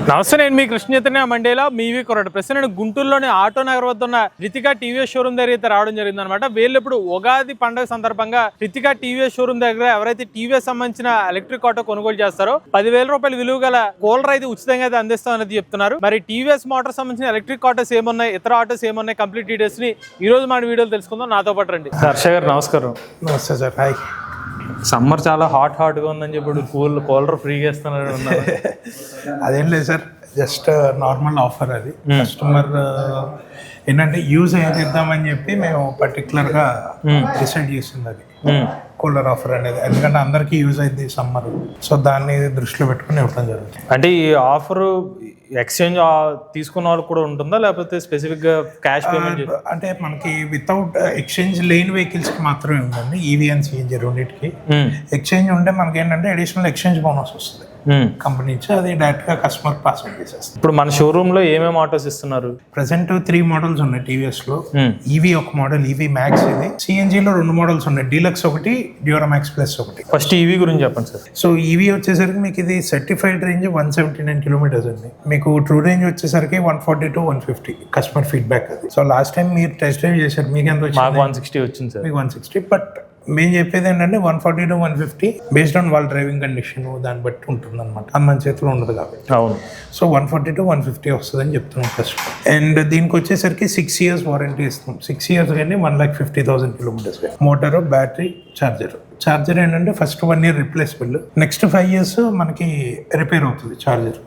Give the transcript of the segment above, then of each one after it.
నమస్తే, నేను మీ కృష్ణ చైతన్య మండేలా మీవి కొరట. ప్రస్తుతం నేను గుంటూరులోని ఆటో నగర్ వద్ద ఉన్న రితికా టీవీఎస్ షోరూమ్ దగ్గర అయితే రావడం జరిగింది అనమాట. వీళ్ళు ఇప్పుడు ఉగాది పండుగ సందర్భంగా రితికా టీవీఎస్ షోరూమ్ దగ్గర ఎవరైతే టీవీఎస్ సంబంధించిన ఎలక్ట్రిక్ ఆటో కొనుగోలు చేస్తారో 10,000 రూపాయలు విలువ గల కూలర్ అయితే ఉచితంగా అయితే అందిస్తామనేది చెప్తున్నారు. మరి టీవీఎస్ మోటార్ సంబంధించిన ఎలక్ట్రిక్ ఆటోస్ ఏమున్నాయి, ఇతర ఆటోస్ ఏమున్నాయి, కంప్లీట్ డీటెయిల్స్ ని ఈ రోజు మన వీడియోలో తెలుసుకుందాం. నాతో పాటు రండి. హర్ష గారు నమస్కారం. నమస్తే సార్. హాయ్. సమ్మర్ చాలా హాట్ గా ఉందని చెప్పి ఇప్పుడు కూలర్ ఫ్రీగా ఇస్తున్నారు. అదేం లేదు సార్, జస్ట్ నార్మల్ ఆఫర్. అది కస్టమర్ ఏంటంటే యూజ్ చేద్దామని చెప్పి మేము పర్టికులర్గా డిసైడ్ చేసింది అది కూలర్ ఆఫర్ అనేది. ఎందుకంటే అందరికీ యూజ్ అయింది సమ్మర్, సో దాన్ని దృష్టిలో పెట్టుకుని ఇవ్వడం జరుగుతుంది. అంటే ఈ ఆఫర్ ఎక్స్చేంజ్ తీసుకున్న వాళ్ళు కూడా ఉంటుందా, లేకపోతే స్పెసిఫిక్ గా క్యాష్ పేమెంట్? అంటే మనకి వితౌట్ ఎక్స్చేంజ్ లేని వెహికల్స్ కి మాత్రమే ఉందండి, ఈవీ అండ్ సిఎన్జీ రెండింటికి. ఎక్స్చేంజ్ ఉంటే మనకి ఏంటంటే అడిషనల్ ఎక్స్చేంజ్ బోనస్ వస్తుంది కంపెనీ నుంచి, అది డైరెక్ట్ గా కస్టమర్ పాస్ చేసేస్తుంది. ఇప్పుడు మన షోరూమ్ లో ఏమేమి ఆటోస్ ఇస్తున్నారు? ప్రెసెంట్ 3 మోడల్స్ ఉన్నాయి టీవీఎస్ లో. ఈవీ ఒక మోడల్, ఈవీ మ్యాక్స్. ఇది సిఎన్జీ లో 2 మోడల్స్ ఉన్నాయి, డీలక్స్ ఒకటి, డ్యూరామాక్స్ ప్లస్ ఒకటి. ఫస్ట్ ఈవీ గురించి చెప్పండి సార్. సో ఈవీ వచ్చేసరికి మీకు ఇది సర్టిఫైడ్ రేంజ్ 179 కిలోమీటర్స్ అండి. మీకు ట్రూ రేంజ్ వచ్చేసరికి 140 to 150 కస్టమర్ ఫీడ్బ్యాక్ అది. సో లాస్ట్ టైం మీరు టెస్ట్ డ్రైవ్ చేశారు, మీకు ఎంత వచ్చింది? 160 వచ్చింది సార్. మీకు 160, బట్ మేము చెప్పేది ఏంటంటే 140 to 150 బేస్డ్ ఆన్ వాళ్ళ డ్రైవింగ్ కండిషన్ దాన్ని బట్టి ఉంటుంది అనమాట. అది మన చేతిలో ఉండదు కాబట్టి. అవును. సో 140 to 150 వస్తుందని చెప్తున్నాం ఫస్ట్. అండ్ దీనికి వచ్చేసరికి 6 years వారంటీ ఇస్తాం. 6 years కానీ 1,50,000 కిలోమీటర్స్. మోటారు, బ్యాటరీ, చార్జర్ ఏంటంటే first 1 year replaceable, next 5 years మనకి రిపేర్ అవుతుంది చార్జర్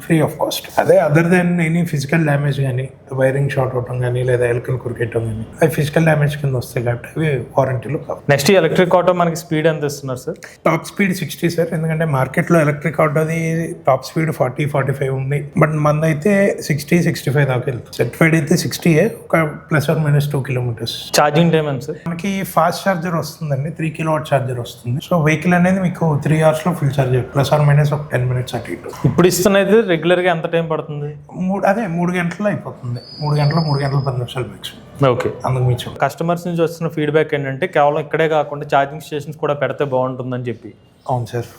ఫ్రీ ఆఫ్ కాస్ట్. అదే other than any physical damage కానీ, వైరింగ్ షార్ట్ అవటం కానీ, లేదా ఎలక్ట్రికల్ కురికేయటం కానీ, అవి ఫిజికల్ డ్యామేజ్ కింద వస్తాయి కాబట్టి అవి వారంటీలో కావు. నెక్స్ట్ ఎలక్ట్రిక్ ఆటో మనకి స్పీడ్ ఎంత ఇస్తున్నారు సార్? Top speed 60 sir. ఎందుకంటే మార్కెట్లో ఎలక్ట్రిక్ ఆటోది టాప్ స్పీడ్ 40-45 ఉంది, బట్ మందైతే 60-65 దాకా వెళ్తుంది. సర్టిఫైడ్ అయితే 60, ఒక +or-2 కిలోమీటర్స్. ఛార్జింగ్ టైం ఎంత సార్? మనకి ఫాస్ట్ ఛార్జర్ వస్తుందండి, 3 kW ఛార్జర్ వస్తుంది. సో వెహికల్ అనేది మీకు 3 hours లో ఫుల్ ఛార్జ్, +or- ఒక 10 minutes అటు ఇటు. ఇప్పుడు ఇస్తున్నది రెగ్యులర్ గా ఎంత టైం పడుతుంది? 3 గంటల్లో అయిపోతుంది. 3 గంటలు 10 నిమిషాలు మ్యాక్సిమం. ఓకే. అందుకు మించి కస్టమర్స్ నుంచి వస్తున్న ఫీడ్బ్యాక్ ఏంటంటే కేవలం ఇక్కడే కాకుండా ఛార్జింగ్ స్టేషన్స్ కూడా పెడితే బాగుంటుందని చెప్పి. అవును సార్.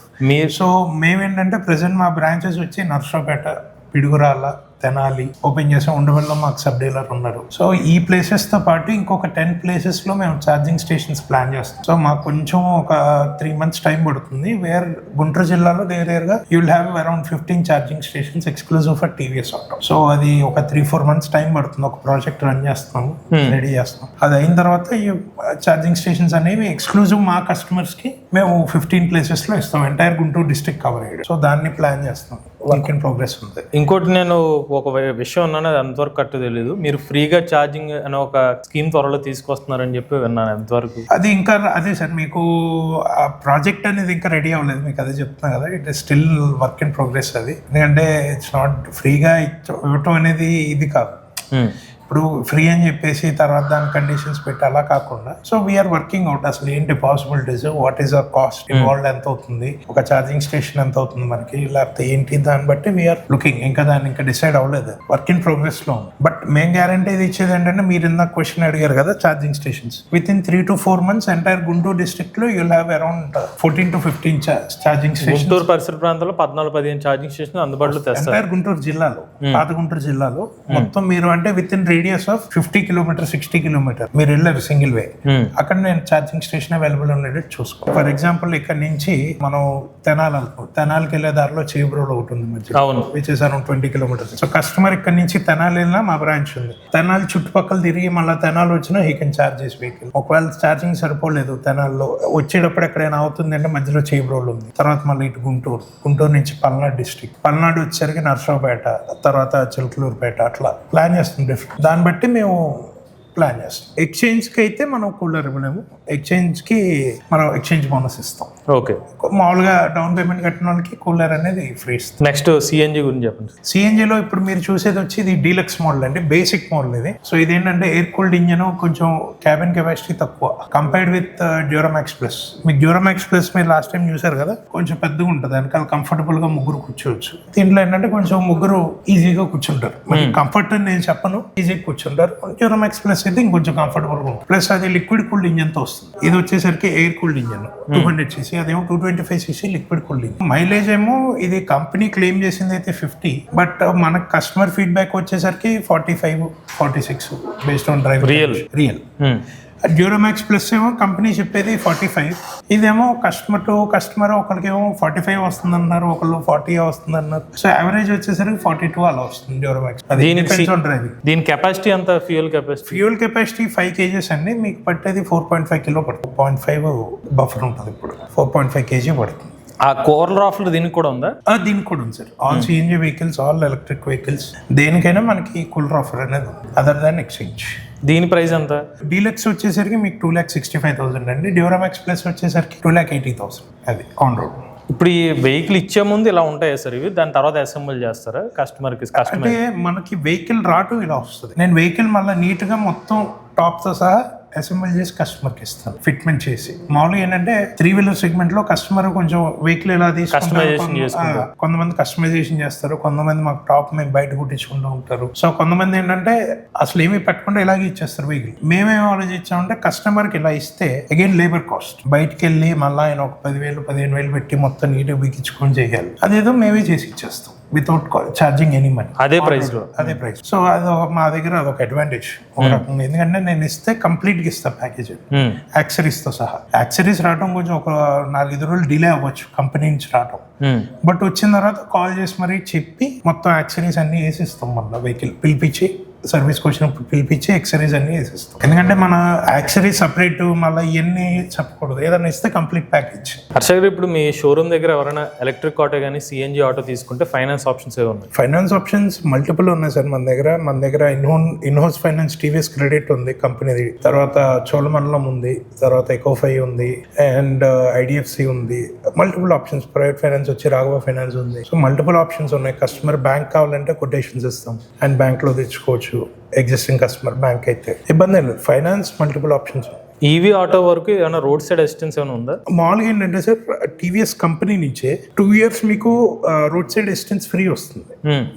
సో మేమేంటంటే ప్రెసెంట్ మా బ్రాంచెస్ వచ్చి నర్సరావుపేట, పిడుగురాళ్ళ, తెనాలి ఓపెన్ చేసాం. ఉండవల్లో మాకు సబ్ డీలర్ ఉన్నారు. సో ఈ ప్లేసెస్ తో పాటు ఇంకొక 10 places లో మేము ఛార్జింగ్ స్టేషన్స్ ప్లాన్ చేస్తాం. సో మాకు కొంచెం ఒక 3 months టైం పడుతుంది. వేర్ గుంటూరు జిల్లాలో దగ్గరగా you will have around 15 charging stations exclusive for TVS auto. So అది ఒక 3-4 months టైం పడుతుంది. ఒక ప్రాజెక్ట్ రన్ చేస్తాము, రెడీ చేస్తాం. అది అయిన తర్వాత ఈ ఛార్జింగ్ స్టేషన్స్ అనేవి ఎక్స్క్లూజివ్ మా కస్టమర్స్ కి మేము 15 places లో ఇస్తాం, ఎంటైర్ గుంటూరు డిస్ట్రిక్ట్ కవర్ అయ్యాడు. సో దాన్ని ప్లాన్ చేస్తాం, వర్క్ ఇన్ ప్రోగ్రెస్ ఉంది. ఇంకోటి నేను ఒక విషయం ఉన్నాను, అది ఎంతవరకు కరెక్ట్ తెలియదు. మీరు ఫ్రీగా ఛార్జింగ్ అనే ఒక స్కీమ్ త్వరలో తీసుకొస్తున్నారని చెప్పి విన్నాను. ఎంతవరకు అది? ఇంకా అదే సార్, మీకు ఆ ప్రాజెక్ట్ అనేది ఇంకా రెడీ అవ్వలేదు, మీకు అదే చెప్తున్నా కదా. It is still work in progress అది. ఎందుకంటే ఇట్స్ నాట్ ఫ్రీగా ఇవ్వటం అనేది ఇది కాదు. ఇప్పుడు ఫ్రీ అని చెప్పేసి తర్వాత దాని కండిషన్స్ పెట్టి అలా కాకుండా, సో వీఆర్ వర్కింగ్ అవుట్ అసలు ఏంటి possibilities, what is our cost involve, ఎంత అవుతుంది, ఒక ఛార్జింగ్ స్టేషన్ ఎంత అవుతుంది మనకి, లేకపోతే ఏంటి, దాన్ని బట్టి వీఆర్ లుకింగ్. ఇంకా దాన్ని ఇంకా డిసైడ్ అవ్వలేదు, వర్క్ ఇన్ ప్రోగ్రెస్ లో ఉంది. బట్ మేము గ్యారంటీ ఇచ్చేది ఏంటంటే, మీరు ఇందాక క్వశ్చన్ అడిగారు కదా charging stations, with in 3 to 4 months entire Guntur district లో you'll have around 14 to 15 charging station. Guntur పరిసర ప్రాంతాల్లో 14-15 ఛార్జింగ్ స్టేషన్ అందుబాటులో తెస్తారు. ఎంటైర్ గుంటూరు జిల్లాలో, పాత గుంటూరు జిల్లాలో మొత్తం మీరు అంటే with in radius of 50 kilometers 60 kilometers మీరు వెళ్ళారు సింగిల్ వే, అక్కడ నేను ఛార్జింగ్ స్టేషన్ అవైలబుల్ ఉండేది చూసుకో. ఫర్ ఎగ్జాంపుల్ ఇక్కడ నుంచి మనం తెనాలికి వెళ్ళే దారిలో చేబ్రోడ్ ఒకటి ఉంది మధ్య, which is around 20 kilometers. So customer ఇక్కడ నుంచి తెనాలి వెళ్ళినా మా బ్రాంచ్ ఉంది. తెనాలి చుట్టుపక్కల తిరిగి మళ్ళీ తెనాలి వచ్చినా హీ కెన్ చార్జ్ చేసి వెహికల్. ఒకవేళ ఛార్జింగ్ సరిపోలేదు తెనాల్లో, వచ్చేటప్పుడు ఎక్కడైనా అవుతుంది అంటే మధ్యలో చేబ్రోడ్ ఉంది. తర్వాత మళ్ళీ ఇటు గుంటూరు నుంచి పల్నాడు డిస్ట్రిక్ట్, పల్నాడు వచ్చేసరికి నర్సరావుపేట, తర్వాత చిలకలూరుపేట, అట్లా ప్లాన్ చేస్తుంది డిఫరెంట్. దాన్ని బట్టి మేము ప్లాన్ చేస్తాం. ఎక్స్చేంజ్కి అయితే మనం కూలర్ ఇవ్వలేము, ఎక్స్చేంజ్కి మనం ఎక్స్చేంజ్ బోనస్ ఇస్తాం. ఓకే. మామూలుగా డౌన్ పేమెంట్ కట్టిన వాళ్ళకి కూలర్ అనేది ఫ్రీ ఇస్తాం. నెక్స్ట్ సిఎన్జి గురించి చెప్పండి. సిఎన్జిలో ఇప్పుడు మీరు చూసేది వచ్చి ఇది డీలక్స్ మోడల్ అండి, బేసిక్ మోడల్ ఇది. సో ఇదేంటంటే ఎయిర్ కూల్డ్ ఇంజన్, కొంచెం క్యాబిన్ కెపాసిటీ తక్కువ కంపేర్డ్ విత్ డ్యూరామాక్స్ ప్లస్. మీకు డ్యూరామాక్స్ ప్లస్ మీరు లాస్ట్ టైం చూసారు కదా, కొంచెం పెద్దగా ఉంటుంది, వెనకాల కంఫర్టబుల్ గా ముగ్గురు కూర్చోవచ్చు. దీంట్లో ఏంటంటే కొంచెం ముగ్గురు ఈజీగా కూర్చుంటారు. కంఫర్ట్ అని నేను చెప్పను, ఈజీగా కూర్చుంటారు. డ్యూరామాక్స్ ప్లస్ అయితే ఇంకొంచెం కంఫర్టబుల్ గా ఉంటుంది. ప్లస్ అది లిక్విడ్ కూల్డ్ ఇంజన్ తో వస్తుంది. ఇది వచ్చేసరికి ఎయిర్ కూల్డ్ ఇంజన్ 200cc, అదేమో 225cc liquid cooled engine. Mileage ఏమో ఇది కంపెనీ క్లెయిమ్ చేసింది అయితే 50, బట్ మనకు కస్టమర్ ఫీడ్బ్యాక్ వచ్చేసరికి 45-46 based on drive real. Duramax plus ఏమో కంపెనీ చెప్పేది 45, ఇదేమో కస్టమర్ టు కస్టమర్, ఒకరికేమో 45 వస్తుంది అన్నారు, ఒకళ్ళు 40 వస్తుంది అన్నారు. సో యావరేజ్ వచ్చేసరికి 42 అలా వస్తుంది డ్యూరామాక్స్. దీని కెపాసిటీ అంత ఫ్యూయల్ కెపాసిటీ 5 kgs అండి. మీకు పట్టేది 4.5 కిలో పడుతుంది. 0.5 బఫర్ ఉంటుంది, ఇప్పుడు 4.5 kg పడుతుంది. ఆ కూలర్ ఆఫర్ దీనికి కూడా ఉందా? దీనికి కూడా ఉంది sir. All CNG vehicles, all electric vehicles, దేనికైనా మనకి కూలర్ ఆఫర్ అనేది ఉంది అదర్ దాన్ ఎక్స్చేంజ్. దీని ప్రైస్ ఎంత? డీలక్స్ వచ్చేసరికి మీకు 2,65,000 అండి. డ్యూరామాక్స్ ప్లస్ వచ్చేసరికి 2,80,000. అది ఆన్ రోడ్. ఇప్పుడు ఈ వెహికల్ ఇచ్చే ముందు ఇలా ఉంటాయా సార్ ఇవి? దాని తర్వాత అసెంబుల్ చేస్తారా కస్టమర్? అంటే మనకి వెహికల్ రావటం ఇలా వస్తుంది. నేను వెహికల్ మళ్ళీ నీట్ గా మొత్తం టాప్ తో సహా అసెంబుల్ చేసి కస్టమర్కి ఇస్తాను, ఫిట్మెంట్ చేసి. మామూలుగా ఏంటంటే 3-wheeler సెగ్మెంట్ లో కస్టమర్ కొంచెం వెహికల్ ఎలా తీసుకుంటారు, కొంతమంది కస్టమైజేషన్ చేస్తారు, కొంతమంది మాకు టాప్ మేము బయట కుట్టించుకుంటూ ఉంటారు. సో కొంతమంది ఏంటంటే అసలు ఏమీ పెట్టకుండా ఇలాగే ఇచ్చేస్తారు వెహికల్. మేమేం ఆలోచించామంటే కస్టమర్కి ఇలా ఇస్తే అగైన్ లేబర్ కాస్ట్, బయటకు వెళ్ళి మళ్ళీ ఆయన ఒక 10,000-15,000 పెట్టి మొత్తం నీట్గా బిగించుకొని చేయాలి. అదేదో మేమే చేసి ఇచ్చేస్తాం వితౌట్ ఛార్జింగ్ ఎనీ మనీ. అదే ప్రైస్. సో అది మా దగ్గర అదొక అడ్వాంటేజ్ ఒక రకంగా. ఎందుకంటే నేను ఇస్తే కంప్లీట్ గా ఇస్తా ప్యాకేజ్, యాక్సరీస్ తో సహా. యాక్సరీస్ రావడం కొంచెం ఒక 4-5 రోజులు డిలే అవ్వచ్చు కంపెనీ నుంచి రావడం, బట్ వచ్చిన తర్వాత కాల్ చేసి మరీ చెప్పి మొత్తం యాక్సరీస్ అన్ని వేసిస్తాం. మళ్ళీ వెహికల్ పిలిపించి సర్వీస్కి వచ్చినప్పుడు పిలిపించి యాక్సరీస్ అన్ని వేసిస్తాం. ఎందుకంటే మన యాక్సరీస్ సపరేట్ మళ్ళీ ఇవన్నీ చెప్పకూడదు, ఏదైనా ఇస్తే కంప్లీట్ ప్యాకేజ్. హర్ష గారు, ఇప్పుడు మీ షోరూమ్ దగ్గర ఎవరైనా ఎలక్ట్రిక్ ఆటో కానీ సిఎన్జి ఆటో తీసుకుంటే ఫైనాన్స్ ఆప్షన్స్ ఏమి ఉన్నాయి? ఫైనాన్స్ ఆప్షన్స్ మల్టిపుల్ ఉన్నాయి సార్ మన దగ్గర. ఇన్హౌస్ ఫైనాన్స్ టీవీఎస్ క్రెడిట్ ఉంది కంపెనీది, తర్వాత చోళమండలం ఉంది, తర్వాత ఎకోఫై ఉంది, అండ్ ఐడిఎఫ్సి ఉంది. Multiple options. ప్రైవేట్ ఫైనాన్స్ వచ్చి రాఘవ ఫైనాన్స్ ఉంది. సో మల్టిపుల్ ఆప్షన్స్ ఉన్నాయి. కస్టమర్ బ్యాంక్ కావాలంటే కొటేషన్స్ ఇస్తాం అండ్ బ్యాంక్ లో తెచ్చుకోవచ్చు. ఎగ్జిస్టింగ్ కస్టమర్ బ్యాంక్ అయితే ఇబ్బంది లేదు. Finance multiple options. EV auto వరకు ఏమైనా రోడ్ సైడ్ అసిస్టెన్స్ ఏమైనా ఉందా? మామూలుగా ఏంటంటే సార్ టీవీఎస్ కంపెనీ నుంచే 2 years మీకు రోడ్ సైడ్ అసిస్టెన్స్ ఫ్రీ వస్తుంది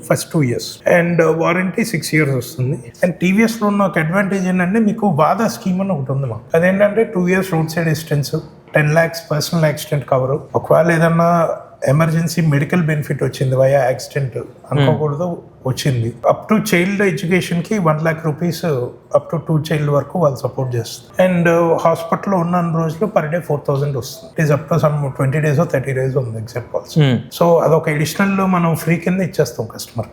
first 2 years, and warranty 6 years వస్తుంది. అండ్ టీవీఎస్ లో ఉన్న ఒక అడ్వాంటేజ్ ఏంటంటే మీకు వాదా స్కీమ్ అని ఒకటి ఉంది మాకు. అదేంటంటే 2 years road side assistance, 10 lakhs personal accident cover. ఒకవేళ ఏదన్నా ఎమర్జెన్సీ మెడికల్ బెనిఫిట్ వచ్చింది వయా యాక్సిడెంట్ అనుకోకూడదు, వచ్చింది, అప్ టు చైల్డ్ ఎడ్యుకేషన్ కి 1 lakh rupees up to 2 child వరకు వాళ్ళు సపోర్ట్ చేస్తారు. అండ్ హాస్పిటల్లో ఉన్న రోజులు పర్ డే 4,000 వస్తుంది. It is up to some 20 days or 30 days ఉంది ఎగ్జాక్ట్ కాల్స్. సో అదొక ఎడిషనల్ మనం ఫ్రీ కింద ఇచ్చేస్తాం కస్టమర్,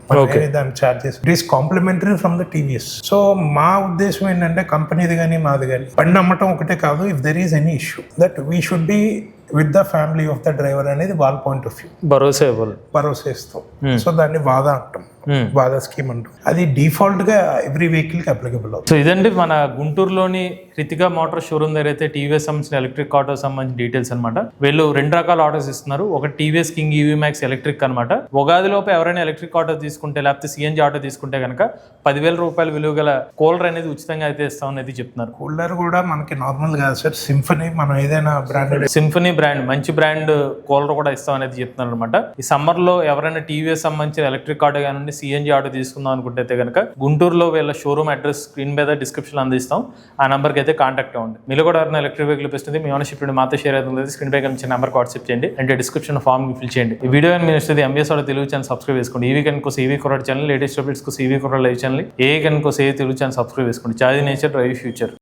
దాని charges. It is complimentary from the TVS. So మా ఉద్దేశం ఏంటంటే కంపెనీది కానీ మాది కానీ బండి అమ్మటం ఒకటే కాదు, if there is any issue that we should be with the family of the driver అనేది వాళ్ళ పాయింట్ ఆఫ్ వ్యూ. భరోసా ఇస్తాం. సో దాన్ని వాదా అంటాం, వాదా స్కీమ్ అంటాం. అది డిఫాల్ట్ గా ఎవ్రీ వెహికల్ కి అప్లికబుల్ అవుతుంది. సో ఇదండి మన గుంటూరులోని కృతికా మోటార్ షోరూమ్ దగ్గర అయితే టీవీఎస్ సంబంధించిన ఎలక్ట్రిక్ ఆటో సంబంధించిన డీటెయిల్స్ అనమాట. వీళ్ళు 2 రకాల ఆటోస్ ఇస్తున్నారు. ఒక TVS king EV max electric అనమాట. ఉగాది లోపు ఎవరైనా ఎలక్ట్రిక్ ఆటో తీసుకుంటే, లేకపోతే సిఎన్జి ఆటో తీసుకుంటే కనుక 10,000 రూపాయలు విలువ గల కూలర్ అనేది ఉచితంగా అయితే ఇస్తామని అయితే చెప్తున్నారు. కూలర్ కూడా మనకి నార్మల్ కాదు సార్, సింఫనీ, మనం ఏదైనా బ్రాండెడ్ సింఫనీ బ్రాండ్, మంచి బ్రాండ్ కూలర్ కూడా ఇస్తామని అయితే చెప్తున్నారు అనమాట. ఈ సమ్మర్ లో ఎవరైనా టీవీఎస్ సంబంధించిన ఎలక్ట్రిక్ ఆటో కానీ సిఎన్జి ఆటో తీసుకుందాం అనుకుంటే కనుక గుంటూరులో వీళ్ళ షోరూమ్ అడ్రస్ స్క్రీన్ మీద డిస్క్రిప్షన్ అందిస్తాం. ఆ నెంబర్కి అయితే కాంటాక్ట్ అవ్వండి. మీరు కూడా ఎవరైనా ఎలక్ట్రిక్ వెహికల్ ఇస్తుంది, మీ ఓనర్షిప్ మాతో షేర్ అవుతుంది, స్క్రీన్ పై కనిపించే నెంబర్కి వాట్సాప్ చేయండి, అంటే డిస్క్రిప్షన్ ఫామ్ ఫిల్ చేయండి. ఈ వీడియో మీరు ఇస్తుంది MBS auto Telugu channel subscribe చేసుకోండి. ఈవీ కన్ కోసం ఈవీ కొరడ్ ఛానల్, లేటెస్ట్ అప్డేట్స్ కోసం ఈవీ కొరడ్ లైవ్ ఛానల్, ఏ కన్ కోసం ఏ తెలుగు ఛానల్ సబ్స్క్రైబ్ చేసుకోండి. Charge nature drive future.